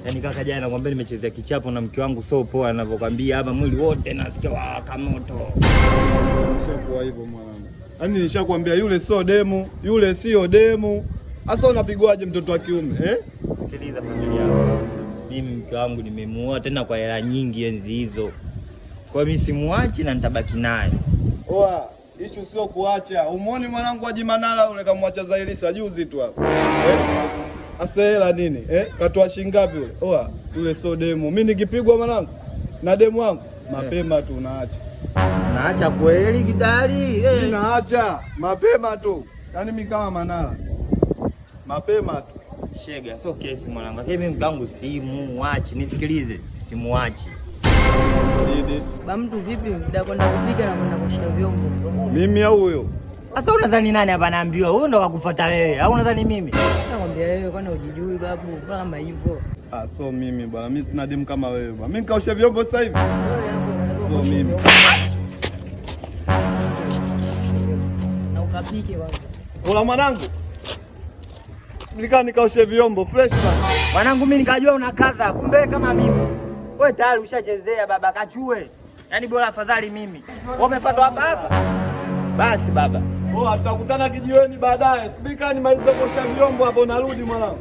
Yaani kaka, jana nakwambia nimechezea kichapo na mke wangu, sio poa anavyokwambia hapa, mwili wote nasikia waka moto. Sio poa hivyo mwanangu. Yaani nishakwambia yule sio demu, yule sio demu. Sasa unapigwaje mtoto wa kiume, eh? Sikiliza familia yangu. Mimi mke wangu nimemuoa tena kwa hela nyingi enzi hizo. Kwa mimi simuachi na nitabaki naye. Oa, issue sio kuacha. Umuoni mwanangu Haji Manara yule kamwacha Zailisa juzi tu hapo. Asa hela nini? Katoa shilingi ngapi yule? Oa, yule sio demu. Mimi nikipigwa mwanangu na demu wangu mapema tu naacha. Naacha kweli kidali? Mimi naacha mapema tu. Yaani mimi kama Manara. Mapema tu. Shega, sio kesi mwanangu. Lakini mimi mke wangu simuachi, nisikilize. Simuachi. Ba mtu vipi? Ndio kwenda kupika na kwenda kushika vyombo. Mimi au huyo? Sasa unadhani nani hapa anaambiwa? Huyo ndo wakufuata wewe. Au unadhani mimi? Nakwambia wewe kwani hujijui babu, kama hivyo. So mimi bwana, mimi sina demu kama wewe bwana. Mimi nikaosha vyombo sasa hivi. So mimi. Na ukapike kwanza. Ola mwanangu. Nikaoshe vyombo fresh sana. Mwanangu mimi nikajua unakaza, kumbe kama mimi. Wewe tayari ushachezea baba, kachue. Yaani bora afadhali mimi. Wewe umefuatwa hapa? Basi baba. Tutakutana kijiweni baadaye. Subiri nimalize kuosha vyombo hapo narudi mwanangu.